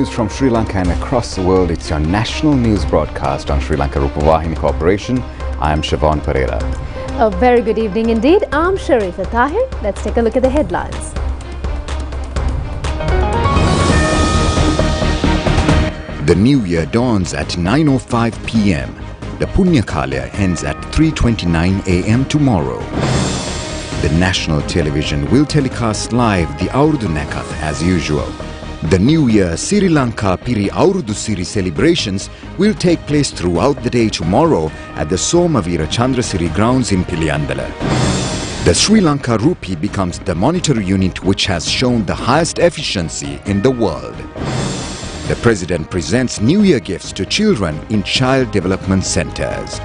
news from Sri Lanka and across the world. It's your national news broadcast on Sri Lanka Rupavahini Corporation. I am Siobhan Pereira. A very good evening indeed. I'm Sharifa Tahir. Let's take a look at the headlines. The new year dawns at 9:05 p.m. The Punya Kalya ends at 3:29 a.m. tomorrow. The national television will telecast live the Aurudu Nekath as usual. The New Year Sri Lanka Piri Aurudu Siri celebrations will take place throughout the day tomorrow at the Somavira Chandrasiri grounds in Piliyandala. The Sri Lanka rupee becomes the monetary unit which has shown the highest efficiency in the world. The President presents New Year gifts to children in child development centres.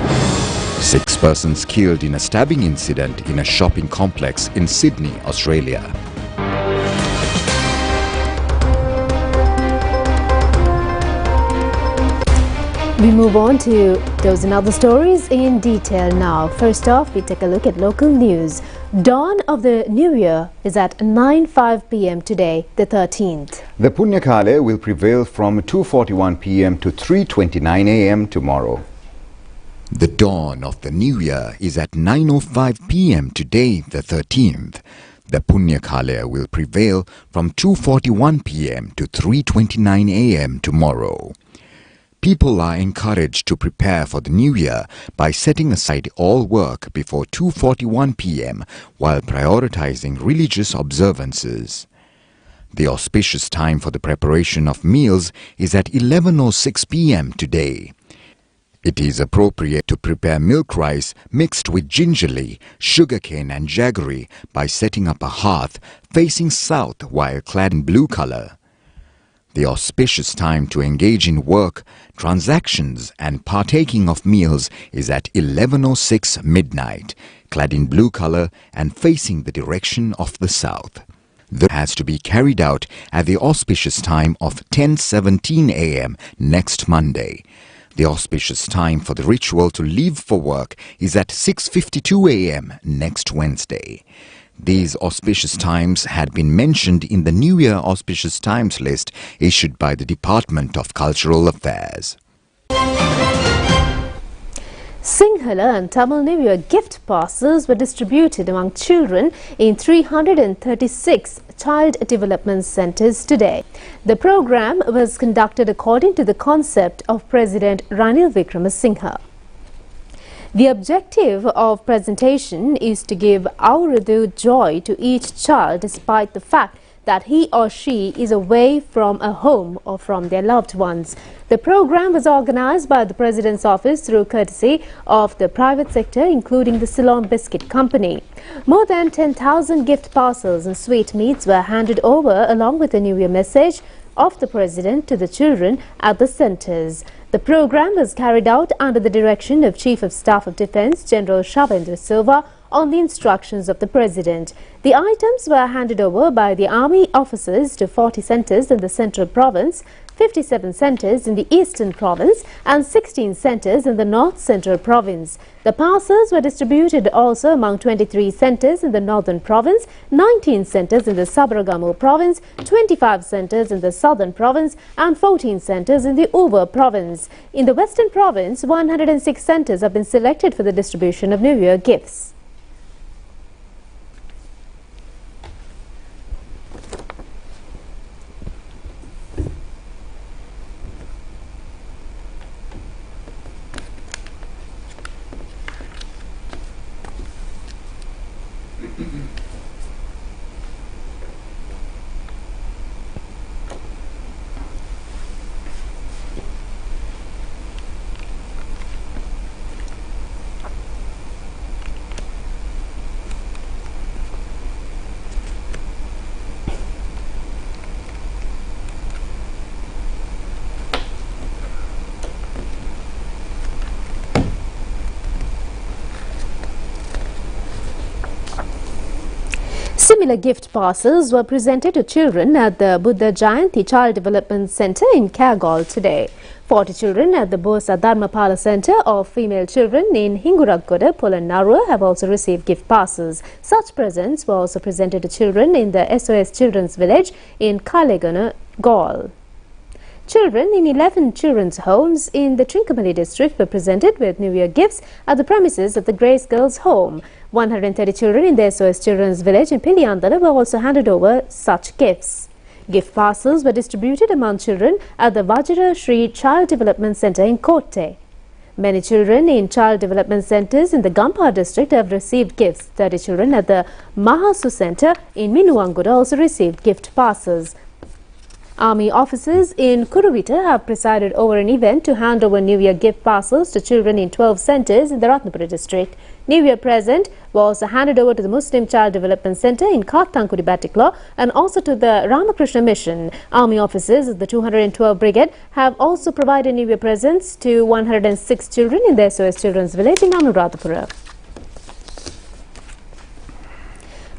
6 persons killed in a stabbing incident in a shopping complex in Sydney, Australia. We move on to those and other stories in detail now. First off, we take a look at local news. Dawn of the New Year is at 9:05 p.m. today, the 13th. The Punya Kalya will prevail from 2:41 p.m. to 3:29 a.m. tomorrow. The dawn of the New Year is at 9:05 p.m. today, the 13th. The Punya Kalya will prevail from 2:41 p.m. to 3:29 a.m. tomorrow. People are encouraged to prepare for the New Year by setting aside all work before 2:41 p.m. while prioritizing religious observances. The auspicious time for the preparation of meals is at 11:06 p.m. today. It is appropriate to prepare milk rice mixed with gingerly, sugarcane and jaggery by setting up a hearth facing south while clad in blue color. The auspicious time to engage in work, transactions and partaking of meals is at 11:06 midnight, clad in blue color and facing the direction of the south. That has to be carried out at the auspicious time of 10:17 a.m. next Monday. The auspicious time for the ritual to leave for work is at 6:52 a.m. next Wednesday. These auspicious times had been mentioned in the New Year Auspicious Times list issued by the Department of Cultural Affairs. Sinhala and Tamil New Year gift parcels were distributed among children in 336 child development centres today. The program was conducted according to the concept of President Ranil Wickremesinghe. The objective of presentation is to give Aurudu joy to each child despite the fact that he or she is away from a home or from their loved ones. The program was organized by the President's office through courtesy of the private sector, including the Ceylon Biscuit Company. More than 10,000 gift parcels and sweetmeats were handed over along with a New Year message of the President to the children at the centres. The program was carried out under the direction of Chief of Staff of Defence General Shavendra Silva on the instructions of the President. The items were handed over by the Army officers to 40 centres in the Central Province, 57 centres in the Eastern Province and 16 centres in the North Central Province. The parcels were distributed also among 23 centres in the Northern Province, 19 centres in the Sabaragamu Province, 25 centres in the Southern Province and 14 centres in the Uva Province. In the Western Province, 106 centres have been selected for the distribution of New Year gifts. Similar gift parcels were presented to children at the Buddha Jayanti Child Development Centre in Kagol today. 40 children at the Bosa Dharmapala Centre of Female Children in Hinguragoda, Polannarua have also received gift parcels. Such presents were also presented to children in the SOS Children's Village in Kalegana, Gaul. Children in 11 children's homes in the Trincomalee district were presented with New Year gifts at the premises of the Grace Girls' Home. 130 children in the SOS Children's Village in Piliandala were also handed over such gifts. Gift parcels were distributed among children at the Vajra Shri Child Development Centre in Kotte. Many children in child development centres in the Gampar district have received gifts. 30 children at the Mahasu Centre in Minuanguda also received gift parcels. Army officers in Kuruvita have presided over an event to hand over New Year gift parcels to children in 12 centres in the Ratnapura district. New Year present was handed over to the Muslim Child Development Centre in Kathankudi Batikla and also to the Ramakrishna Mission. Army officers of the 212 Brigade have also provided New Year presents to 106 children in the SOS Children's Village in Anuradhapura.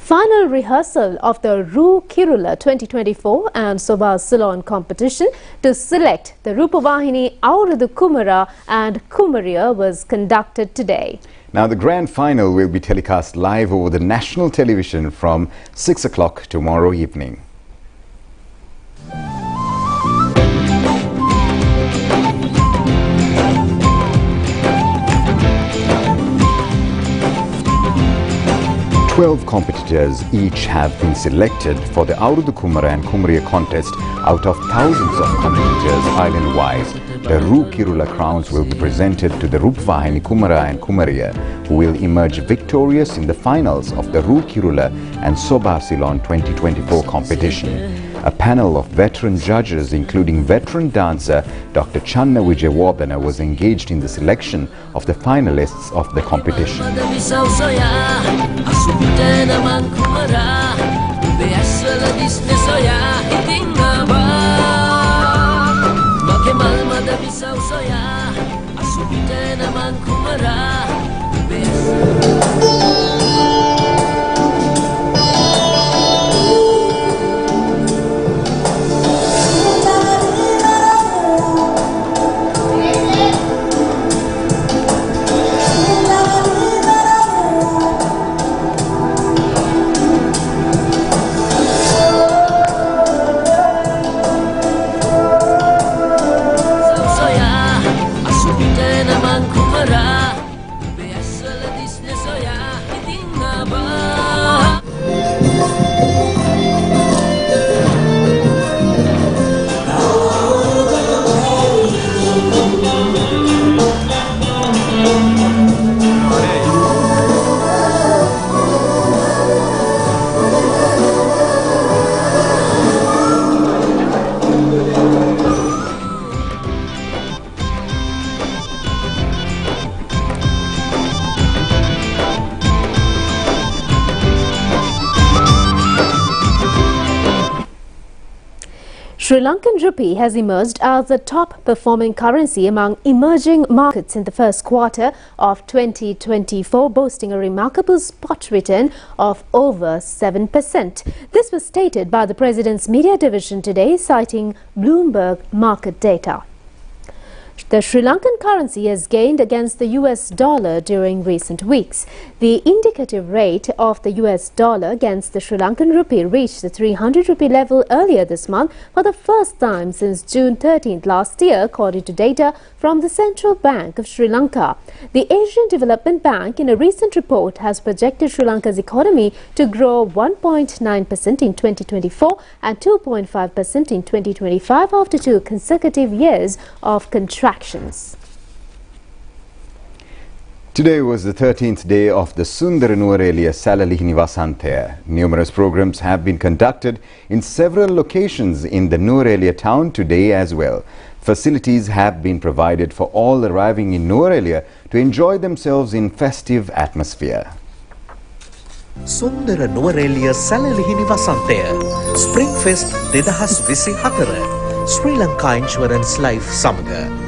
Final rehearsal of the Rukirula 2024 and Soba Salon competition to select the Rupavahini Auradu Kumara and Kumariya was conducted today. Now the grand final will be telecast live over the national television from 6 o'clock tomorrow evening. Twelve competitors each have been selected for the Auradu Kumara and Kumariya contest out of thousands of competitors island-wise. The Rukirula crowns will be presented to the Rupavahini Kumara and Kumariya, who will emerge victorious in the finals of the Rukirula and Soba Salon 2024 competition. A panel of veteran judges, including veteran dancer Dr. Channa Vijayawardena, was engaged in the selection of the finalists of the competition. Sri Lankan rupee has emerged as the top performing currency among emerging markets in the first quarter of 2024, boasting a remarkable spot return of over 7%. This was stated by the President's Media Division today, citing Bloomberg market data. The Sri Lankan currency has gained against the US dollar during recent weeks. The indicative rate of the US dollar against the Sri Lankan rupee reached the 300 rupee level earlier this month for the first time since June 13th last year, according to data from the Central Bank of Sri Lanka. The Asian Development Bank in a recent report has projected Sri Lanka's economy to grow 1.9% in 2024 and 2.5% in 2025 after 2 consecutive years of contraction. Today was the 13th day of the Sundara Nuvarelia Salalihini Vasanthaya. Numerous programs have been conducted in several locations in the Nuvarelia town today as well. Facilities have been provided for all arriving in Nuvarelia to enjoy themselves in festive atmosphere. Sundara Nuvarelia Salalihini Vasanthaya Spring Fest 2024 Sri Lanka Insurance Life Samaga.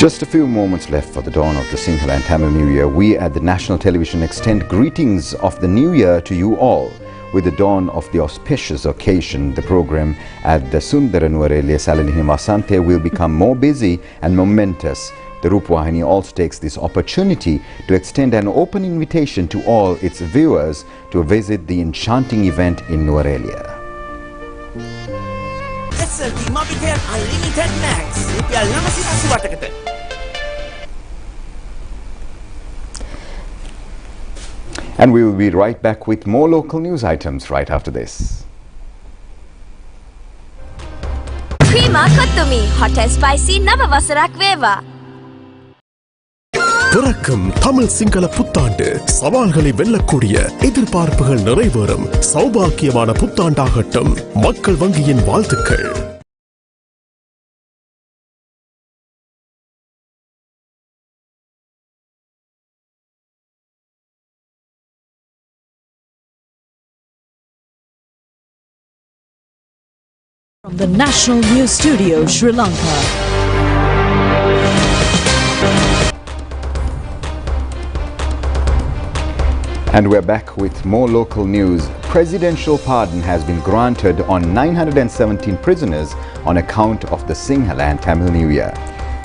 Just a few moments left for the dawn of the Sinhala and Tamil New Year. We at the national television extend greetings of the New Year to you all. With the dawn of the auspicious occasion, the program at the Sundara Nuvarelia Salalihini Vasanthaya will become more busy and momentous The Rupavahini also takes this opportunity to extend an open invitation to all its viewers to visit the enchanting event in Nuwara. Unlimited Max. And we will be right back with more local news items right after this. Prima Kottumi, hot and spicy Nava Vasarak Veva. பிறக்கும் தமிழ் சிங்கள புத்தாண்டு சவால்களை வெல்லக்கூடிய எதிர்பார்ப்புகள் நிறைவேறும் சௌபாக்கியமான புத்தாண்டாகட்டும். மக்கள் வங்கியின் வாழ்த்துக்கள். From the National News Studio, Sri Lanka. And we're back with more local news. Presidential pardon has been granted on 917 prisoners on account of the Sinhala and Tamil New Year.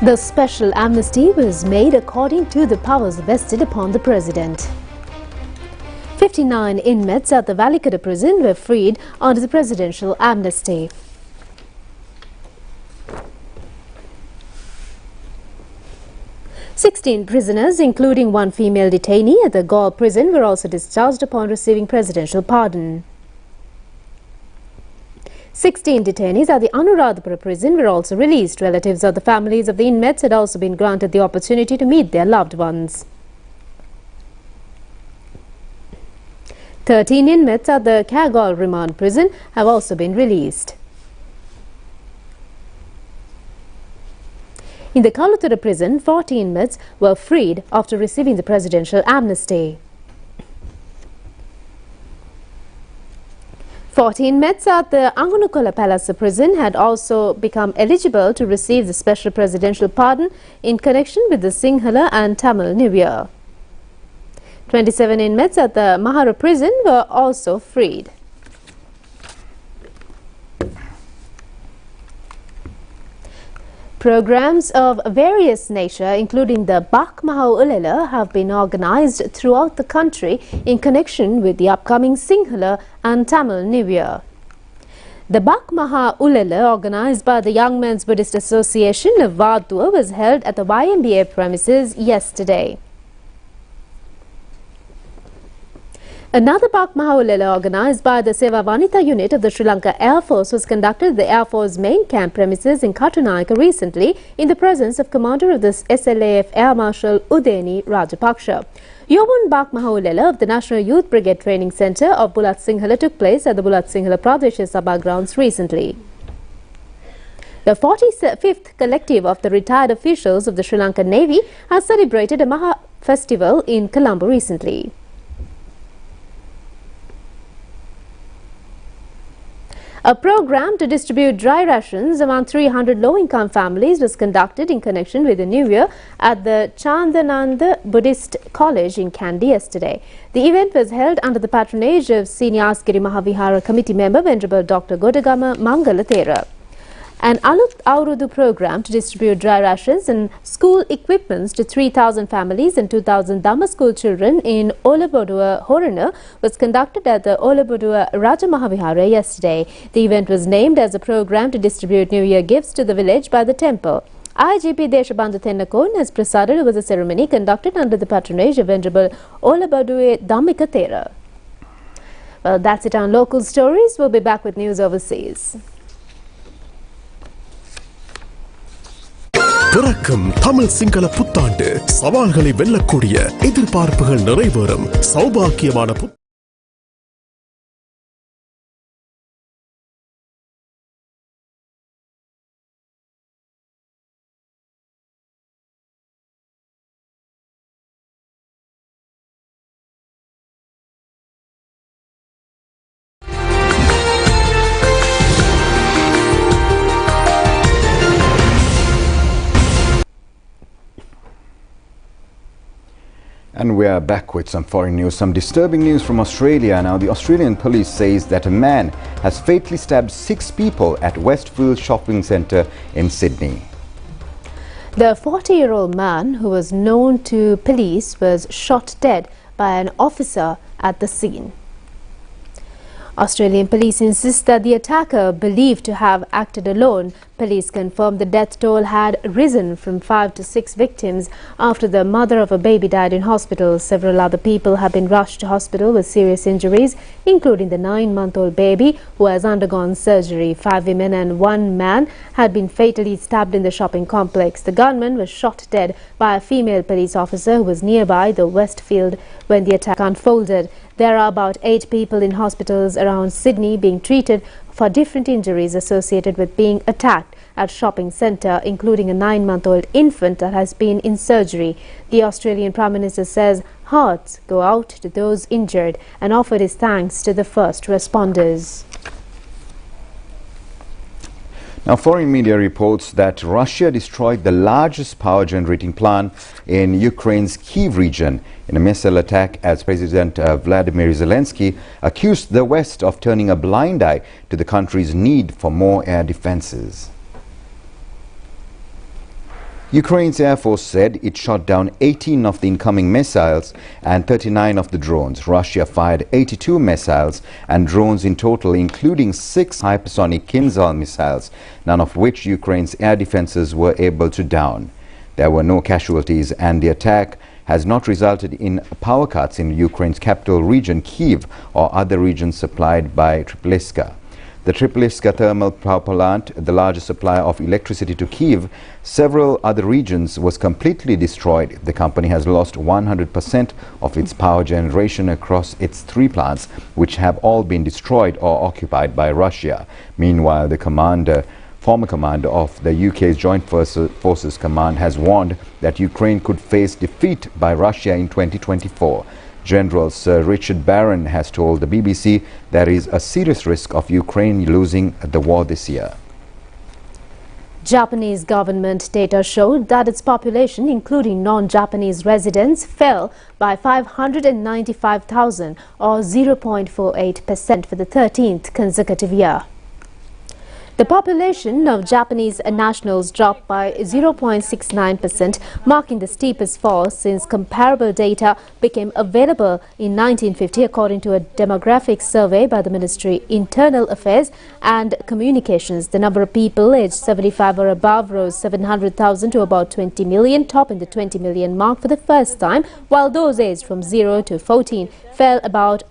The special amnesty was made according to the powers vested upon the President. 59 inmates at the Valikada prison were freed under the presidential amnesty. Sixteen prisoners, including one female detainee at the Galle prison, were also discharged upon receiving presidential pardon. 16 detainees at the Anuradhapura prison were also released. Relatives of the families of the inmates had also been granted the opportunity to meet their loved ones. 13 inmates at the Galle remand prison have also been released. In the Kaluthura prison, 40 inmates were freed after receiving the presidential amnesty. 40 inmates at the Anganukola Palace prison had also become eligible to receive the special presidential pardon in connection with the Sinhala and Tamil New Year. 27 inmates at the Mahara prison were also freed. Programs of various nature, including the Bak Maha Ulela, have been organized throughout the country in connection with the upcoming Sinhala and Tamil New Year. The Bak Maha Ulela, organized by the Young Men's Buddhist Association of Vadua, was held at the YMBA premises yesterday. Another Bak Maha Ulela, organized by the Seva Vanita unit of the Sri Lanka Air Force, was conducted at the Air Force main camp premises in Katunayaka recently in the presence of Commander of the SLAF Air Marshal Udeni Rajapaksha. Yobun Bak Maha Ulela of the National Youth Brigade Training Centre of Bulat Sinhala took place at the Bulat Sinhala Pradesh Sabha grounds recently. The 45th collective of the retired officials of the Sri Lankan Navy has celebrated a Maha festival in Colombo recently. A program to distribute dry rations among 300 low-income families was conducted in connection with the New Year at the Chandananda Buddhist College in Kandy yesterday. The event was held under the patronage of Senior Askiri Mahavihara Committee member Venerable Dr. Godagama Mangalathera. An Alut Aurudu program to distribute dry rations and school equipments to 3,000 families and 2,000 Dhamma school children in Olabodua, Horana was conducted at the Olabodua Raja Mahavihara yesterday. The event was named as a program to distribute New Year gifts to the village by the temple. IGP Deshabandhu Tennakon has presided over the ceremony conducted under the patronage of Venerable Olabodua Dhammika Thera. Well, that's it on local stories. We'll be back with news overseas. பிறக்கும் தமிழ் சிங்கள புத்தாண்டு சவால்களை வெல்லக்கூடிய எதிர்பார்ப்புகள் நிறைவேறும் சௌபாக்கியமான And we are back with some foreign news, some disturbing news from Australia. Now, the Australian police says that a man has fatally stabbed 6 people at Westfield Shopping Centre in Sydney. The 40-year-old man, who was known to police, was shot dead by an officer at the scene. Australian police insist that the attacker, believed to have acted alone. Police confirmed the death toll had risen from 5 to 6 victims after the mother of a baby died in hospital. Several other people have been rushed to hospital with serious injuries, including the 9-month-old baby who has undergone surgery. 5 women and 1 man had been fatally stabbed in the shopping complex. The gunman was shot dead by a female police officer who was nearby the Westfield when the attack unfolded. There are about 8 people in hospitals around Sydney being treated for different injuries associated with being attacked at shopping centre, including a 9-month-old infant that has been in surgery. The Australian Prime Minister says hearts go out to those injured and offered his thanks to the first responders. Now, foreign media reports that Russia destroyed the largest power generating plant in Ukraine's Kyiv region in a missile attack, as President Vladimir Zelensky accused the West of turning a blind eye to the country's need for more air defenses. Ukraine's Air Force said it shot down 18 of the incoming missiles and 39 of the drones. Russia fired 82 missiles and drones in total, including 6 hypersonic Kinzhal missiles, none of which Ukraine's air defenses were able to down. There were no casualties, and the attack has not resulted in power cuts in Ukraine's capital region, Kyiv, or other regions supplied by Tripliska. The Tripliska thermal power plant, the largest supplier of electricity to Kyiv, several other regions, was completely destroyed. The company has lost 100% of its power generation across its 3 plants, which have all been destroyed or occupied by Russia. Meanwhile, the former commander of the UK's Joint Forces Command has warned that Ukraine could face defeat by Russia in 2024. General Sir Richard Barron has told the BBC there is a serious risk of Ukraine losing the war this year. Japanese government data showed that its population, including non-Japanese residents, fell by 595,000 or 0.48% for the 13th consecutive year. The population of Japanese nationals dropped by 0.69%, marking the steepest fall since comparable data became available in 1950, according to a demographic survey by the Ministry of Internal Affairs and Communications. The number of people aged 75 or above rose 700,000 to about 20 million, topping the 20 million mark for the first time, while those aged from 0 to 14 fell about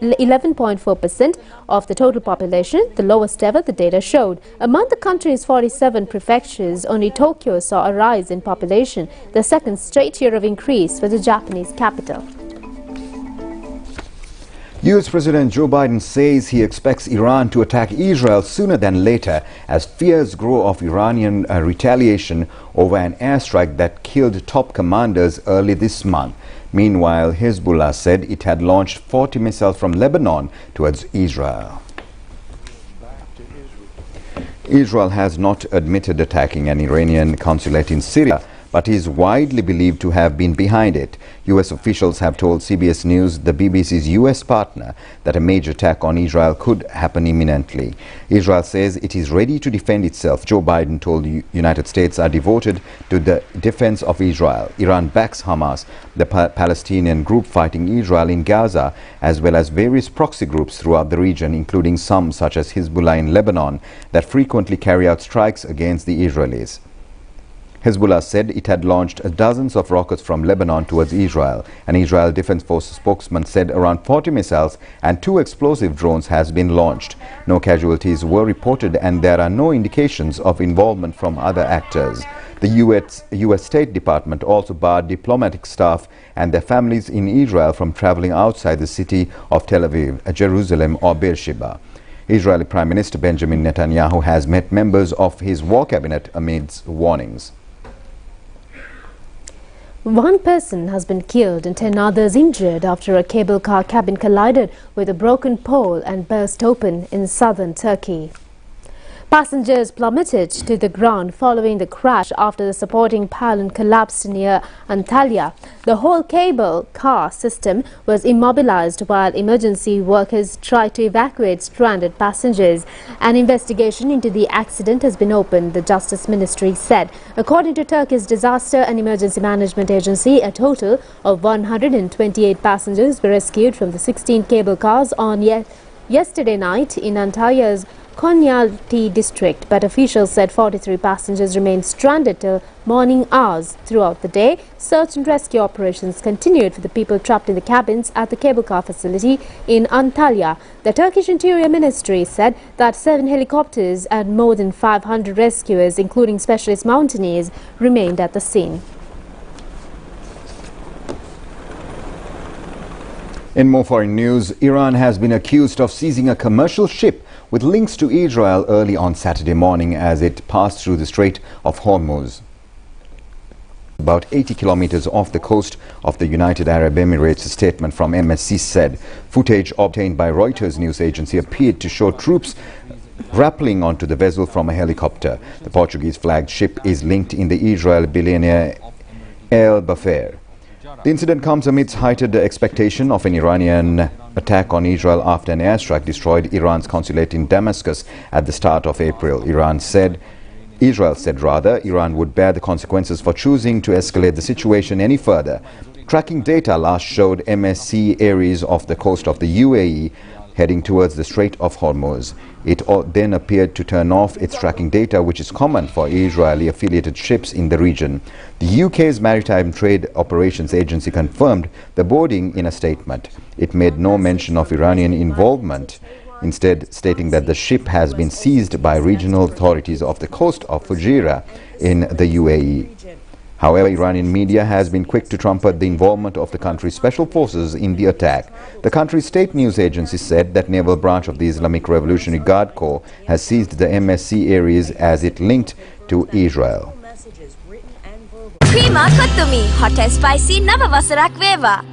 11.4% of the total population, the lowest ever, the data showed. Among the country's 47 prefectures, only Tokyo saw a rise in population, the second straight year of increase for the Japanese capital. US President Joe Biden says he expects Iran to attack Israel sooner than later as fears grow of Iranian retaliation over an airstrike that killed top commanders early this month. Meanwhile, Hezbollah said it had launched 40 missiles from Lebanon towards Israel. Israel has not admitted attacking an Iranian consulate in Syria, but is widely believed to have been behind it. US officials have told CBS News, the BBC's US partner, that a major attack on Israel could happen imminently. Israel says it is ready to defend itself. Joe Biden told the United States are devoted to the defense of Israel. Iran backs Hamas, the Palestinian group fighting Israel in Gaza, as well as various proxy groups throughout the region, including some such as Hezbollah in Lebanon, that frequently carry out strikes against the Israelis. Hezbollah said it had launched dozens of rockets from Lebanon towards Israel. An Israel Defense Force spokesman said around 40 missiles and 2 explosive drones has been launched. No casualties were reported, and there are no indications of involvement from other actors. The US State Department also barred diplomatic staff and their families in Israel from traveling outside the city of Tel Aviv, Jerusalem or Beersheba. Israeli Prime Minister Benjamin Netanyahu has met members of his war cabinet amidst warnings. 1 person has been killed and 10 others injured after a cable car cabin collided with a broken pole and burst open in southern Turkey. Passengers plummeted to the ground following the crash after the supporting pylon collapsed near Antalya. The whole cable car system was immobilized while emergency workers tried to evacuate stranded passengers. An investigation into the accident has been opened, the Justice Ministry said. According to Turkey's Disaster and Emergency Management Agency, a total of 128 passengers were rescued from the 16 cable cars on yesterday night in Antalya's Konyaaltı district, but officials said 43 passengers remained stranded till morning hours. Throughout the day, search and rescue operations continued for the people trapped in the cabins at the cable car facility in Antalya. The Turkish Interior Ministry said that 7 helicopters and more than 500 rescuers, including specialist mountaineers, remained at the scene. In more foreign news, Iran has been accused of seizing a commercial ship with links to Israel early on Saturday morning as it passed through the Strait of Hormuz, about 80 kilometers off the coast of the United Arab Emirates. A statement from MSC said footage obtained by Reuters news agency appeared to show troops rappelling onto the vessel from a helicopter. The Portuguese flagged ship is linked in the Israel billionaire El Bafer. The incident comes amidst heightened expectation of an Iranian attack on Israel after an airstrike destroyed Iran's consulate in Damascus at the start of April. Israel said Iran would bear the consequences for choosing to escalate the situation any further. Tracking data last showed MSC Aries off the coast of the UAE heading towards the Strait of Hormuz. It then appeared to turn off its tracking data, which is common for Israeli-affiliated ships in the region. The UK's Maritime Trade Operations Agency confirmed the boarding in a statement. It made no mention of Iranian involvement, instead stating that the ship has been seized by regional authorities off the coast of Fujairah in the UAE. However, Iranian media has been quick to trumpet the involvement of the country's special forces in the attack. The country's state news agency said that naval branch of the Islamic Revolutionary Guard Corps has seized the MSC Aries as it linked to Israel. Prima Kottumi, hot and spicy Nava Vasarak Veva.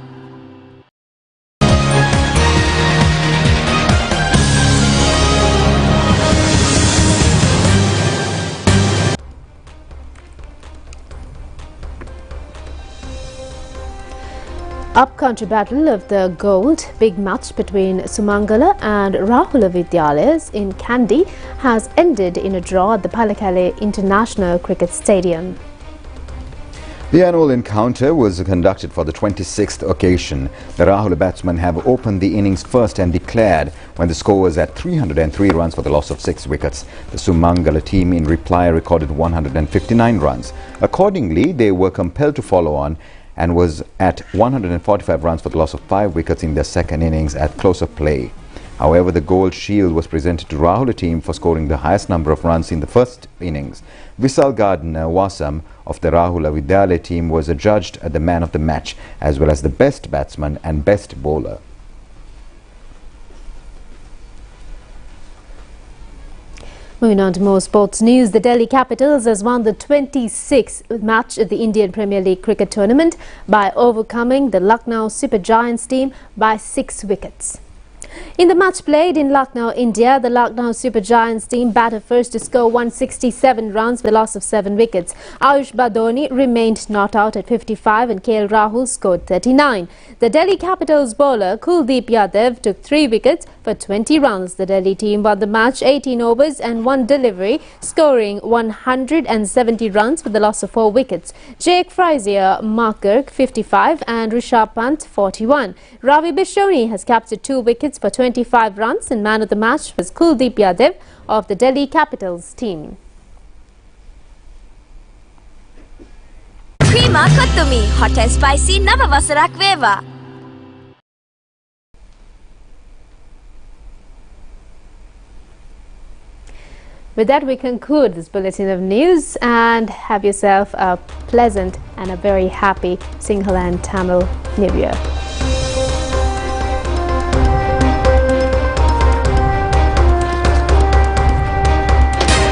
Upcountry Battle of the Gold, big match between Sumangala and Rahula Vidyalayas in Kandy has ended in a draw at the Palakkale International Cricket Stadium. The annual encounter was conducted for the 26th occasion. The Rahula batsmen have opened the innings first and declared when the score was at 303 runs for the loss of 6 wickets. The Sumangala team in reply recorded 159 runs. Accordingly, they were compelled to follow on and was at 145 runs for the loss of 5 wickets in their second innings at close of play. However, the Gold Shield was presented to Rahula team for scoring the highest number of runs in the first innings. Vissal Gardner Wasam of the Rahula Vidyalaya team was adjudged the man of the match as well as the best batsman and best bowler. Moving on to more sports news, the Delhi Capitals has won the 26th match of the Indian Premier League cricket tournament by overcoming the Lucknow Super Giants team by 6 wickets. In the match played in Lucknow, India, the Lucknow Super Giants team batted first to score 167 runs with a loss of 7 wickets. Ayush Badoni remained not out at 55 and KL Rahul scored 39. The Delhi Capitals bowler Kuldeep Yadav took 3 wickets for 20 runs. The Delhi team won the match 18 overs and 1 delivery, scoring 170 runs with a loss of 4 wickets. Jake Frazier, Mark Girk 55 and Rishabh Pant 41. Ravi Bishoni has captured 2 wickets for 25 runs and man of the match was Kuldeep Yadav of the Delhi Capitals team. Prima Kottumi, hot and spicy Nava Vasarak Veva. With that, we conclude this bulletin of news and have yourself a pleasant and a very happy Sinhala and Tamil New Year.